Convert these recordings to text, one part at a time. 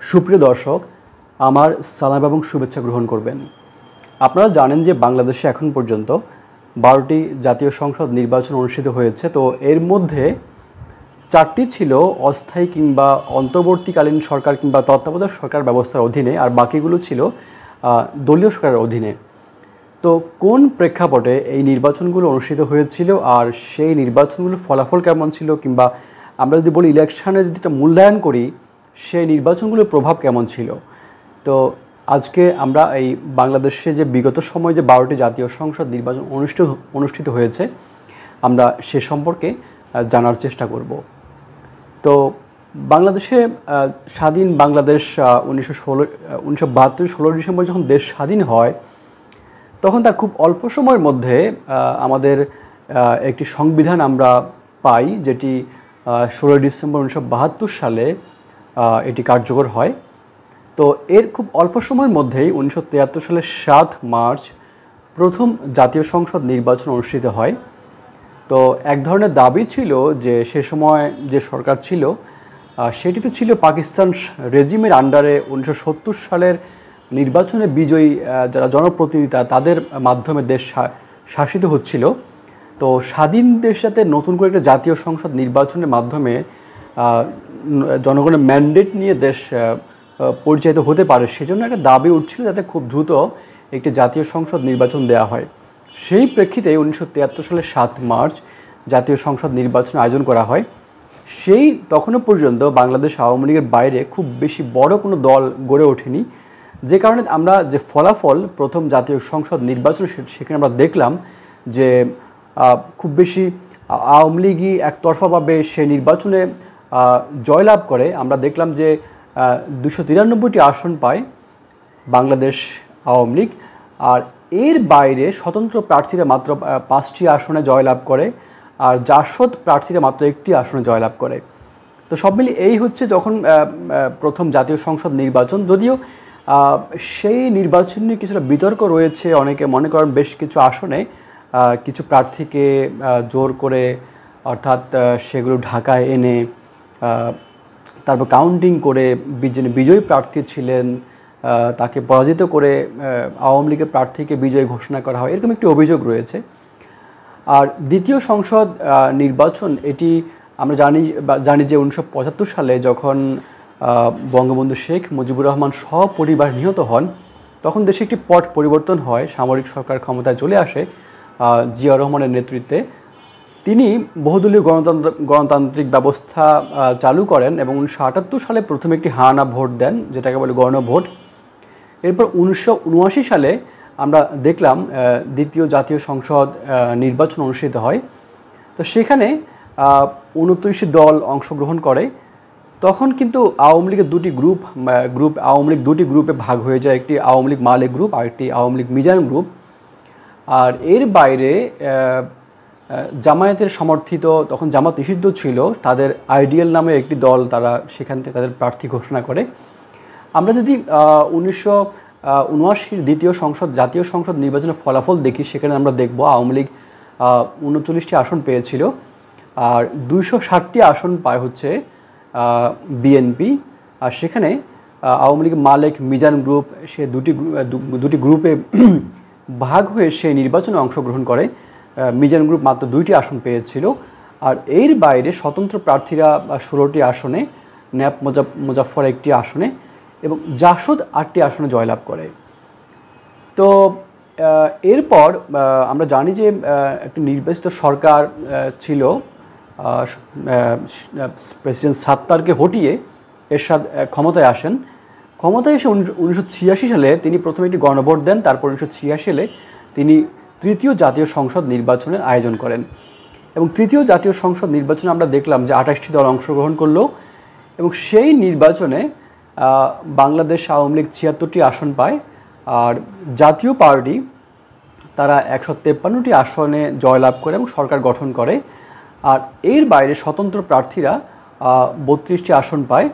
সুপ্রিয় দর্শক, আমার সালাম এবং শুভেচ্ছা গ্রহণ করবেন। আপনারা জানেন যে বাংলাদেশে এখন পর্যন্ত 12টি জাতীয় সংসদ নির্বাচন অনুষ্ঠিত হয়েছে। তো এর মধ্যে 4টি ছিল অস্থায়ী কিংবা অন্তর্বর্তীকালীন সরকার কিংবা তত্ত্বাবধায়ক সরকার ব্যবস্থার অধীনে, আর বাকিগুলো ছিল দলীয় সরকারের অধীনে। তো কোন প্রেক্ষাপটে এই নির্বাচনগুলো অনুষ্ঠিত হয়েছিল আর সেই নির্বাচনগুলোর ফলাফল কেমন ছিল, কিংবা আমরা যদি বলি ইলেকশানে যদি একটা মূল্যায়ন করি সেই নির্বাচনগুলোর প্রভাব কেমন ছিল। তো আজকে আমরা এই বাংলাদেশে যে বিগত সময়ে যে 12টি জাতীয় সংসদ নির্বাচন অনুষ্ঠিত হয়েছে আমরা সে সম্পর্কে জানার চেষ্টা করব। তো বাংলাদেশে স্বাধীন বাংলাদেশ 1972 16 ডিসেম্বর যখন দেশ স্বাধীন হয় তখন তার খুব অল্প সময়ের মধ্যে আমাদের একটি সংবিধান আমরা পাই, যেটি 16 ডিসেম্বর 1972 সালে এটি কার্যকর হয়। তো এর খুব অল্প সময়ের মধ্যেই 1973 সালের 7 মার্চ প্রথম জাতীয় সংসদ নির্বাচন অনুষ্ঠিত হয়। তো এক ধরনের দাবি ছিল যে সে সময় যে সরকার ছিল সেটি তো ছিল পাকিস্তান রেজিমের আন্ডারে 1970 সালের নির্বাচনে বিজয়ী যারা জনপ্রতিনিধি তাদের মাধ্যমে দেশ শাসিত হচ্ছিল। তো স্বাধীন দেশ যাতে নতুন করে একটা জাতীয় সংসদ নির্বাচনের মাধ্যমে জনগণের ম্যান্ডেট নিয়ে দেশ পরিচালিত হতে পারে, সেজন্য একটা দাবি উঠছিল যাতে খুব দ্রুত একটি জাতীয় সংসদ নির্বাচন দেওয়া হয়। সেই প্রেক্ষিতে 1973 সালের 7 মার্চ জাতীয় সংসদ নির্বাচন আয়োজন করা হয়। তখনও পর্যন্ত বাংলাদেশ আওয়ামী লীগের বাইরে খুব বেশি বড় কোনো দল গড়ে ওঠেনি, যে কারণে আমরা যে ফলাফল প্রথম জাতীয় সংসদ নির্বাচন সেখানে আমরা দেখলাম যে খুব বেশি আওয়ামী লীগই একতরফাভাবে সে নির্বাচনে জয়লাভ করে। আমরা দেখলাম যে 293টি আসন পায় বাংলাদেশ আওয়ামী লীগ, আর এর বাইরে স্বতন্ত্র প্রার্থীরা মাত্র 5টি আসনে জয়লাভ করে, আর জাসদ প্রার্থীরা মাত্র 1টি আসনে জয়লাভ করে। তো সব মিলিয়ে এই হচ্ছে যখন প্রথম জাতীয় সংসদ নির্বাচন। যদিও সেই নির্বাচন নিয়ে কিছুটা বিতর্ক রয়েছে, অনেকে মনে করেন বেশ কিছু আসনে কিছু প্রার্থীকে জোর করে, অর্থাৎ সেগুলো ঢাকায় এনে তারপর কাউন্টিং করে যিনি বিজয়ী প্রার্থী ছিলেন তাকে পরাজিত করে আওয়ামী লীগের প্রার্থীকে বিজয়ী ঘোষণা করা হয়, এরকম একটি অভিযোগ রয়েছে। আর দ্বিতীয় সংসদ নির্বাচন এটি আমরা জানি যে 1975 সালে যখন বঙ্গবন্ধু শেখ মুজিবুর রহমান সপরিবার নিহত হন তখন দেশে একটি পট পরিবর্তন হয়, সামরিক সরকার ক্ষমতায় চলে আসে জিয়া রহমানের নেতৃত্বে। তিনি বহুদলীয় গণতান্ত্রিক ব্যবস্থা চালু করেন এবং 1978 সালে প্রথম একটি হানা ভোট দেন, যেটাকে বলে গণভোট। এরপর 1979 সালে আমরা দেখলাম দ্বিতীয় জাতীয় সংসদ নির্বাচন অনুষ্ঠিত হয়। তো সেখানে 29টি দল অংশগ্রহণ করে। তখন কিন্তু আওয়ামী লীগের আওয়ামী লীগ দুটি গ্রুপে ভাগ হয়ে যায়, একটি আওয়ামী লীগ মালে গ্রুপ আর একটি আওয়ামী লীগ মিজান গ্রুপ। আর এর বাইরে জামায়াতের সমর্থিত, তখন জামাত নিষিদ্ধ ছিল, তাদের আইডিয়াল নামে একটি দল, তারা সেখান থেকে তাদের প্রার্থী ঘোষণা করে। আমরা যদি 1979 দ্বিতীয় জাতীয় সংসদ নির্বাচনের ফলাফল দেখি, সেখানে আমরা দেখব আওয়ামী লীগ 39টি আসন পেয়েছিল, আর 260টি আসন পায় হচ্ছে বিএনপি। আর সেখানে আওয়ামী লীগ মালেক মিজান গ্রুপ সে দুটি গ্রুপে ভাগ হয়ে সেই নির্বাচনে অংশগ্রহণ করে। মিজান গ্রুপ মাত্র 2টি আসন পেয়েছিল, আর এর বাইরে স্বতন্ত্র প্রার্থীরা 16টি আসনে, ন্যাপ মুজাফফর 1টি আসনে এবং জাসদ 8টি আসনে জয়লাভ করে। তো এরপর আমরা জানি যে একটি নির্বাচিত সরকার ছিল, প্রেসিডেন্ট সাত্তারকে হটিয়ে এরশাদ ক্ষমতায় আসেন। ক্ষমতায় এসে 1986 সালে তিনি প্রথমে একটি গণভোট দেন, তারপর 1986 সালে তিনি তৃতীয় জাতীয় সংসদ নির্বাচনের আয়োজন করেন এবং তৃতীয় জাতীয় সংসদ নির্বাচনে আমরা দেখলাম যে 28টি দল অংশগ্রহণ করলো এবং সেই নির্বাচনে বাংলাদেশ আওয়ামী লীগ 76টি আসন পায়, আর জাতীয় পার্টি তারা 153টি আসনে জয়লাভ করে এবং সরকার গঠন করে। আর এর বাইরে স্বতন্ত্র প্রার্থীরা 32টি আসন পায়।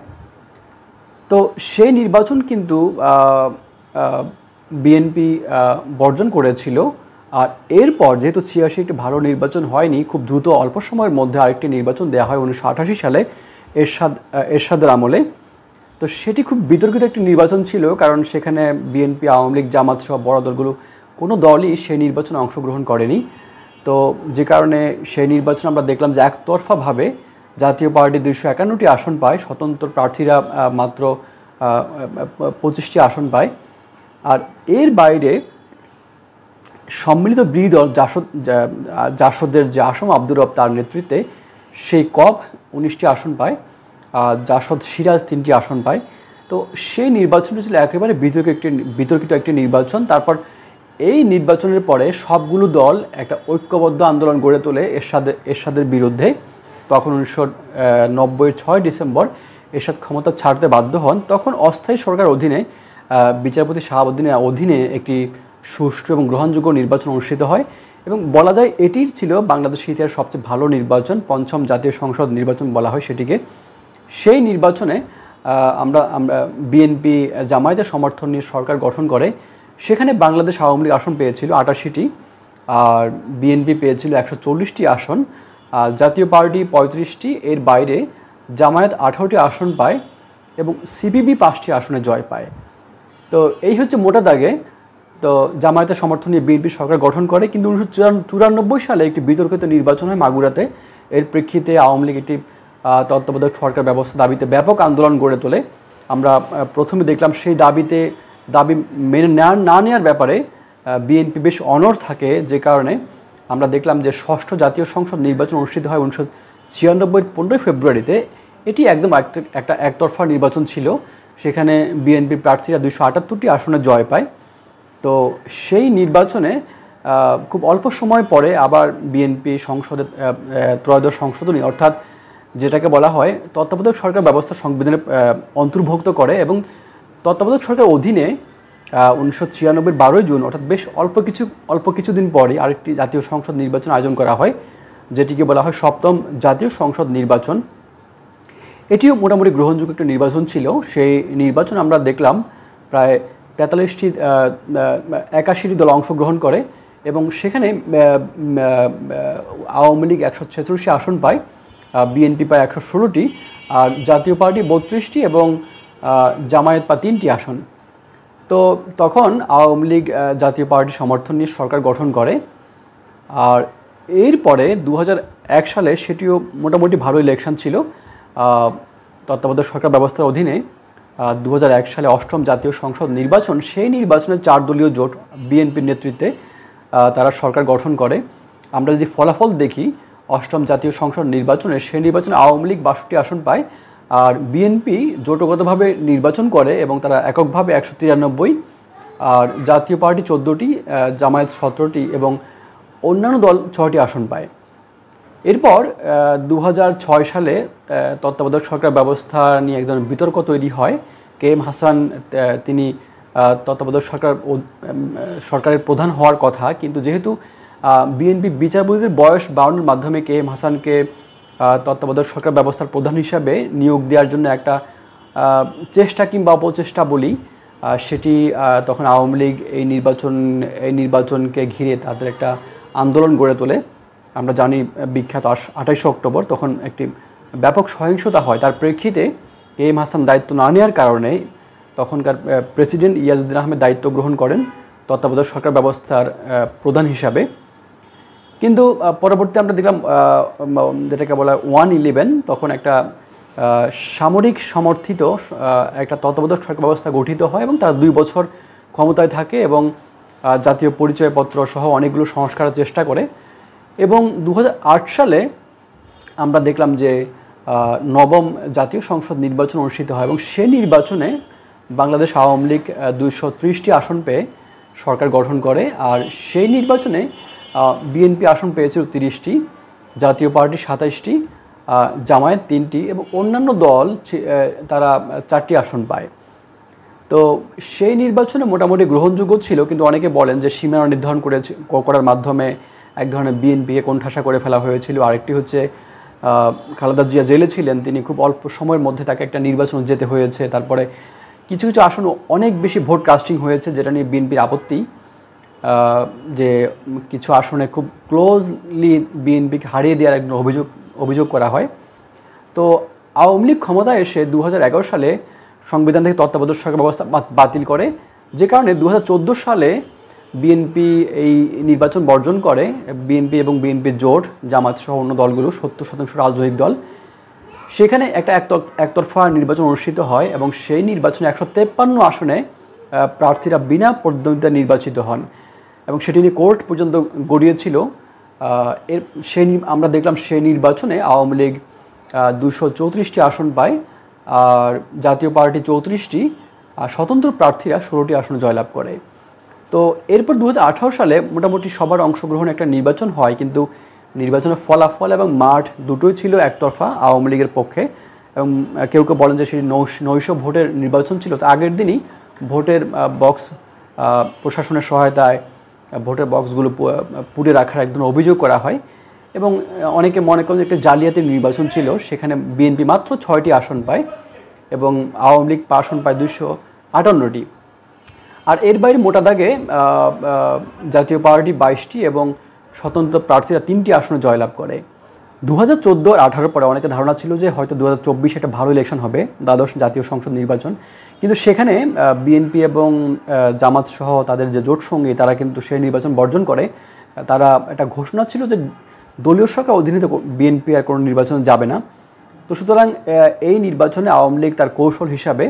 তো সেই নির্বাচন কিন্তু বিএনপি বর্জন করেছিল। আর এরপর যেহেতু 86 একটি ভালো নির্বাচন হয়নি, খুব দ্রুত অল্প সময়ের মধ্যে আরেকটি নির্বাচন দেওয়া হয় 1988 সালে এরশাদের আমলে। তো সেটি খুব বিতর্কিত একটি নির্বাচন ছিল, কারণ সেখানে বিএনপি, আওয়ামী লীগ, জামাত সহ বড় দলগুলো কোনো দলই সেই নির্বাচনে অংশগ্রহণ করেনি। তো যে কারণে সেই নির্বাচনে আমরা দেখলাম যে একতরফাভাবে জাতীয় পার্টি 251টি আসন পায়, স্বতন্ত্র প্রার্থীরা মাত্র 25টি আসন পায়। আর এর বাইরে সম্মিলিত বিরোধী দল জাসদের যে আসম আব্দুর রব তার নেতৃত্বে সেই কপ 19টি আসন পায়, জাসদ সিরাজ 3টি আসন পায়। তো সেই নির্বাচনটি ছিল একেবারে বিতর্কিত একটি নির্বাচন। তারপর এই নির্বাচনের পরে সবগুলো দল একটা ঐক্যবদ্ধ আন্দোলন গড়ে তোলে এরশাদের বিরুদ্ধে। তখন 1990-এর 6 ডিসেম্বর এরশাদ ক্ষমতা ছাড়তে বাধ্য হন। তখন অস্থায়ী সরকার অধীনে বিচারপতি শাহাবুদ্দিনের অধীনে একটি সুষ্ঠু এবং গ্রহণযোগ্য নির্বাচন অনুষ্ঠিত হয়, এবং বলা যায় এটির ছিল বাংলাদেশের ইতিহাসের সবচেয়ে ভালো নির্বাচন, পঞ্চম জাতীয় সংসদ নির্বাচন বলা হয় সেটিকে। সেই নির্বাচনে আমরা বিএনপি জামায়াতের সমর্থন নিয়ে সরকার গঠন করে। সেখানে বাংলাদেশ আওয়ামী লীগ আসন পেয়েছিল 88টি, আর বিএনপি পেয়েছিল 140টি আসন, জাতীয় পার্টি 35টি, এর বাইরে জামায়াত 18টি আসন পায় এবং সিপিবি 5টি আসনে জয় পায়। তো এই হচ্ছে মোটা দাগে। তো জামায়াতের সমর্থন নিয়ে বিএনপি সরকার গঠন করে, কিন্তু 1994 সালে একটি বিতর্কিত নির্বাচন হয় মাগুরাতে। এর প্রেক্ষিতে আওয়ামী লীগ একটি তত্ত্বাবধায়ক সরকার ব্যবস্থা দাবিতে ব্যাপক আন্দোলন গড়ে তোলে। আমরা প্রথমে দেখলাম সেই দাবি মেনে না নেওয়ার ব্যাপারে বিএনপি বেশ অনড় থাকে, যে কারণে আমরা দেখলাম যে ষষ্ঠ জাতীয় সংসদ নির্বাচন অনুষ্ঠিত হয় 1996-এর 15 ফেব্রুয়ারিতে। এটি একদম একটা একতরফা নির্বাচন ছিল। সেখানে বিএনপি প্রার্থীরা 278টি আসনে জয় পায়। তো সেই নির্বাচনে খুব অল্প সময় পরে আবার বিএনপি সংসদের ত্রয়োদশ সংশোধনী, অর্থাৎ যেটাকে বলা হয় তত্ত্বাবধায়ক সরকার ব্যবস্থা সংবিধানে অন্তর্ভুক্ত করে, এবং তত্ত্বাবধায়ক সরকার অধীনে 1996-এর 12 জুন, অর্থাৎ বেশ অল্প কিছুদিন পরে আরেকটি জাতীয় সংসদ নির্বাচন আয়োজন করা হয়, যেটিকে বলা হয় সপ্তম জাতীয় সংসদ নির্বাচন। এটিও মোটামুটি গ্রহণযোগ্য একটা নির্বাচন ছিল। সেই নির্বাচন আমরা দেখলাম প্রায় 81টি দল অংশগ্রহণ করে, এবং সেখানে আওয়ামী লীগ 146 আসন পায়, বিএনপি পায় 116টি, আর জাতীয় পার্টি 32টি এবং জামায়াত পায় 3টি আসন। তো তখন আওয়ামী লীগ জাতীয় পার্টির সমর্থন নিয়ে সরকার গঠন করে। আর এরপরে 2001 সালে সেটিও মোটামুটি ভালো ইলেকশন ছিল তত্ত্বাবধায়ক সরকার ব্যবস্থার অধীনে। 2001 সালে অষ্টম জাতীয় সংসদ নির্বাচন, সেই নির্বাচনে 4 দলীয় জোট বিএনপির নেতৃত্বে তারা সরকার গঠন করে। আমরা যদি ফলাফল দেখি অষ্টম জাতীয় সংসদ নির্বাচনে, সেই নির্বাচনে আওয়ামী লীগ 62টি আসন পায়, আর বিএনপি জোটগতভাবে নির্বাচন করে এবং তারা এককভাবে 193, আর জাতীয় পার্টি 14টি, জামায়াত 17টি এবং অন্যান্য দল 6টি আসন পায়। এরপর 2006 সালে তত্ত্বাবধায়ক সরকার ব্যবস্থা নিয়ে একজন বিতর্ক তৈরি হয়। KM হাসান তিনি তত্ত্বাবধায়ক সরকারের প্রধান হওয়ার কথা, কিন্তু যেহেতু বিএনপি বিচারপতিদের বয়স বাড়ানোর মাধ্যমে KM হাসানকে তত্ত্বাবধায়ক সরকার ব্যবস্থার প্রধান হিসাবে নিয়োগ দেওয়ার জন্য একটা চেষ্টা কিংবা অপচেষ্টা বলি, সেটি তখন আওয়ামী লীগ এই নির্বাচনকে ঘিরে তাদের একটা আন্দোলন গড়ে তোলে। আমরা জানি বিখ্যাত 28 অক্টোবর তখন একটি ব্যাপক সহিংসতা হয়। তার প্রেক্ষিতে KM হাসান দায়িত্ব না নেওয়ার কারণে তখনকার প্রেসিডেন্ট ইয়াজউদ্দিন আহমেদ দায়িত্ব গ্রহণ করেন তত্ত্বাবধায়ক সরকার ব্যবস্থার প্রধান হিসাবে। কিন্তু পরবর্তীতে আমরা দেখলাম যেটাকে বলা হয় 1-11, তখন একটা সামরিক সমর্থিত একটা তত্ত্বাবধায়ক সরকার ব্যবস্থা গঠিত হয় এবং তারা 2 বছর ক্ষমতায় থাকে এবং জাতীয় পরিচয়পত্র সহ অনেকগুলো সংস্কারের চেষ্টা করে। এবং 2008 সালে আমরা দেখলাম যে নবম জাতীয় সংসদ নির্বাচন অনুষ্ঠিত হয়, এবং সে নির্বাচনে বাংলাদেশ আওয়ামী লীগ 230টি আসন পেয়ে সরকার গঠন করে। আর সেই নির্বাচনে বিএনপি আসন পেয়েছিল 30টি, জাতীয় পার্টি 27টি, জামায়াত 3টি এবং অন্যান্য দল তারা 4টি আসন পায়। তো সেই নির্বাচনে মোটামুটি গ্রহণযোগ্য ছিল, কিন্তু অনেকে বলেন যে সীমানা নির্ধারণ করার মাধ্যমে এক ধরনের বিএনপিকে কোণঠাসা করে ফেলা হয়েছিল। আরেকটি হচ্ছে খালেদা জিয়া জেলে ছিলেন, তিনি খুব অল্প সময়ের মধ্যে তাকে একটা নির্বাচন যেতে হয়েছে। তারপরে কিছু আসন অনেক বেশি ভোট কাস্টিং হয়েছে, যেটা নিয়ে বিএনপির আপত্তি, যে কিছু আসনে খুব ক্লোজলি বিএনপিকে হারিয়ে দেওয়ার একজন অভিযোগ করা হয়। তো আওয়ামী লীগ ক্ষমতায় এসে 2011 সালে সংবিধান থেকে তত্ত্বাবধায়ক সরকার ব্যবস্থা বাতিল করে, যে কারণে 2014 সালে বিএনপি এই নির্বাচন বর্জন করে। বিএনপি এবং বিএনপির জোট, জামাত সহ অন্য দলগুলো 70% রাজনৈতিক দল, সেখানে একটা একতরফা নির্বাচন অনুষ্ঠিত হয় এবং সেই নির্বাচনে 153 আসনে প্রার্থীরা বিনা প্রতিদ্বন্দ্বিতায় নির্বাচিত হন এবং সেটি নিয়ে কোর্ট পর্যন্ত গড়িয়েছিল। আমরা দেখলাম সেই নির্বাচনে আওয়ামী লীগ 234টি আসন পায়, আর জাতীয় পার্টি 34টি, আর স্বতন্ত্র প্রার্থীরা 16টি আসনে জয়লাভ করে। তো এরপর 2018 সালে মোটামুটি সবার অংশগ্রহণে একটা নির্বাচন হয়, কিন্তু নির্বাচনের ফলাফল এবং মাঠ দুটোই ছিল একতরফা আওয়ামী লীগের পক্ষে। এবং কেউ কেউ বলেন যে সেটি নৈশ ভোটের নির্বাচন ছিল। তো আগের দিনই ভোটের বক্স প্রশাসনের সহায়তায় ভোটের বক্সগুলো পুড়ে রাখার একদম অভিযোগ করা হয় এবং অনেকে মনে করেন যে একটা জালিয়াতির নির্বাচন ছিল। সেখানে বিএনপি মাত্র 6টি আসন পায় এবং আওয়ামী লীগ আসন পায় 258টি। আর এর বাইরে মোটা দাগে জাতীয় পার্টি 22টি এবং স্বতন্ত্র প্রার্থীরা 3টি আসনে জয়লাভ করে। 2014 আর 2018 পরে অনেকে ধারণা ছিল যে হয়তো 2024 একটা ভালো ইলেকশন হবে, দ্বাদশ জাতীয় সংসদ নির্বাচন, কিন্তু সেখানে বিএনপি এবং জামাত সহ তাদের যে জোট সঙ্গী তারা কিন্তু সেই নির্বাচন বর্জন করে। তারা একটা ঘোষণা ছিল যে দলীয় সরকার অধীনে বিএনপি আর কোনো নির্বাচনে যাবে না। তো সুতরাং এই নির্বাচনে আওয়ামী লীগ তার কৌশল হিসাবে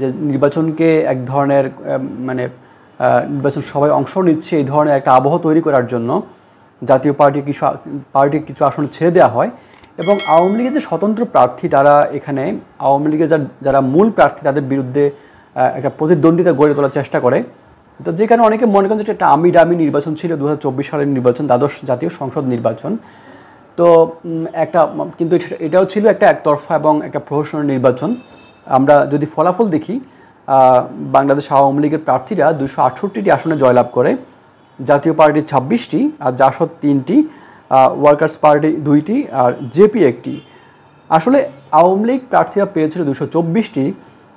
যে নির্বাচনকে এক ধরনের নির্বাচন সবাই অংশ নিচ্ছে এই ধরনের একটা আবহ তৈরি করার জন্য জাতীয় পার্টির কিছু আসন ছেড়ে দেওয়া হয় এবং আওয়ামী লীগের যে স্বতন্ত্র প্রার্থী তারা এখানে আওয়ামী লীগের যারা মূল প্রার্থী তাদের বিরুদ্ধে একটা প্রতিদ্বন্দ্বিতা গড়ে তোলার চেষ্টা করে। তো যে কারণে অনেকে মনে করেন যে একটা আমিডামি নির্বাচন ছিল 2024 সালের নির্বাচন, দ্বাদশ জাতীয় সংসদ নির্বাচন। তো কিন্তু এটাও ছিল একটা একতরফা এবং একটা প্রহসনের নির্বাচন। আমরা যদি ফলাফল দেখি, বাংলাদেশ আওয়ামী লীগের প্রার্থীরা 268টি আসনে জয়লাভ করে, জাতীয় পার্টি 26টি, আর জাসদ 3টি, ওয়ার্কার্স পার্টি 2টি, আর জেপি 1টি। আসলে আওয়ামী লীগ প্রার্থীরা পেয়েছিল 224টি,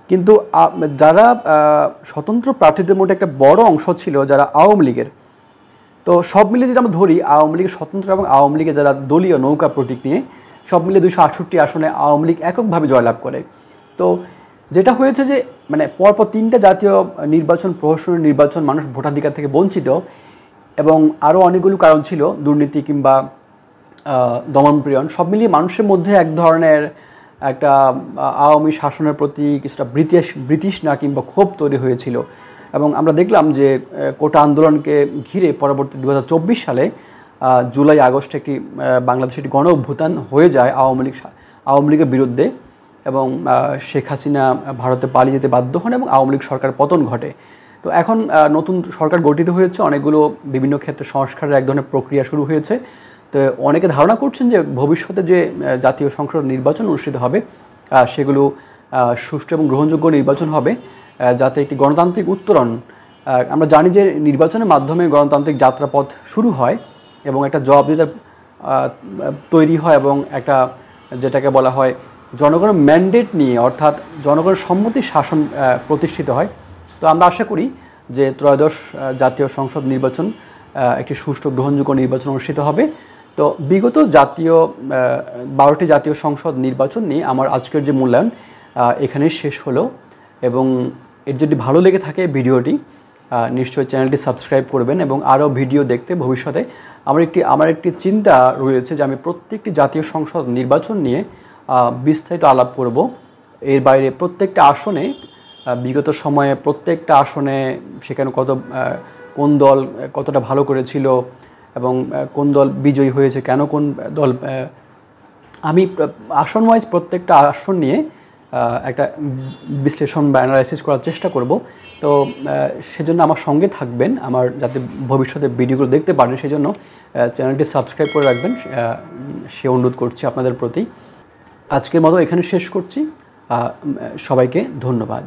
কিন্তু যারা স্বতন্ত্র প্রার্থীদের মধ্যে একটা বড় অংশ ছিল যারা আওয়ামী লীগের। তো সব মিলিয়ে যদি আমরা ধরি আওয়ামী লীগের স্বতন্ত্র এবং আওয়ামী লীগের যারা দলীয় নৌকা প্রতীক নিয়ে সব মিলিয়ে 268 আসনে আওয়ামী লীগ এককভাবে জয়লাভ করে। তো যেটা হয়েছে যে পরপর 3টা জাতীয় নির্বাচন, প্রহসনের নির্বাচন, মানুষ ভোটাধিকার থেকে বঞ্চিত এবং আরও অনেকগুলো কারণ ছিল, দুর্নীতি কিংবা দমনপ্রীয়ন, সব মিলিয়ে মানুষের মধ্যে এক ধরনের একটা আওয়ামী শাসনের প্রতি কিছুটা ব্রিটিশনা কিংবা ক্ষোভ তৈরি হয়েছিল। এবং আমরা দেখলাম যে কোটা আন্দোলনকে ঘিরে পরবর্তী 2024 সালে জুলাই আগস্টে বাংলাদেশে একটি গণ অভ্যুত্থান হয়ে যায় আওয়ামী লীগের বিরুদ্ধে এবং শেখ হাসিনা ভারতে পালিয়ে যেতে বাধ্য হন এবং আওয়ামী লীগ সরকার পতন ঘটে। তো এখন নতুন সরকার গঠিত হয়েছে, অনেকগুলো বিভিন্ন ক্ষেত্রে সংস্কারের এক ধরনের প্রক্রিয়া শুরু হয়েছে। তো অনেকে ধারণা করছেন যে ভবিষ্যতে যে জাতীয় সংসদ নির্বাচন অনুষ্ঠিত হবে সেগুলো সুষ্ঠু এবং গ্রহণযোগ্য নির্বাচন হবে, যাতে একটি গণতান্ত্রিক উত্তরণ। আমরা জানি যে নির্বাচনের মাধ্যমে গণতান্ত্রিক যাত্রাপথ শুরু হয় এবং একটা জবাবদিহিতা তৈরি হয় এবং একটা যেটাকে বলা হয় জনগণের ম্যান্ডেট নিয়ে, অর্থাৎ জনগণের সম্মতির শাসন প্রতিষ্ঠিত হয়। তো আমরা আশা করি যে ত্রয়োদশ জাতীয় সংসদ নির্বাচন একটি সুষ্ঠু গ্রহণযোগ্য নির্বাচন অনুষ্ঠিত হবে। তো বিগত 12টি জাতীয় সংসদ নির্বাচন নিয়ে আমার আজকের যে মূল্যায়ন এখানেই শেষ হলো। এবং এর যদি ভালো লেগে থাকে ভিডিওটি, নিশ্চয়ই চ্যানেলটি সাবস্ক্রাইব করবেন এবং আরও ভিডিও দেখতে ভবিষ্যতে আমার একটি চিন্তা রয়েছে যে আমি প্রত্যেকটি জাতীয় সংসদ নির্বাচন নিয়ে বিস্তারিত আলাপ করব। এর বাইরে প্রত্যেকটা আসনে বিগত সময়ে প্রত্যেকটা আসনে সেখানে কোন দল কতটা ভালো করেছিল এবং কোন দল বিজয়ী হয়েছে, কেন কোন দল, আমি আসন ওয়াইজ প্রত্যেকটা আসন নিয়ে একটা বিশ্লেষণ বা অ্যানালাইসিস করার চেষ্টা করব। তো সেজন্য আমার সঙ্গে থাকবেন, আমার যাতে ভবিষ্যতে ভিডিওগুলো দেখতে পারেন সেজন্য চ্যানেলটি সাবস্ক্রাইব করে রাখবেন সে অনুরোধ করছি আপনাদের প্রতি। আজকের মতো এখানে শেষ করছি। সবাইকে ধন্যবাদ।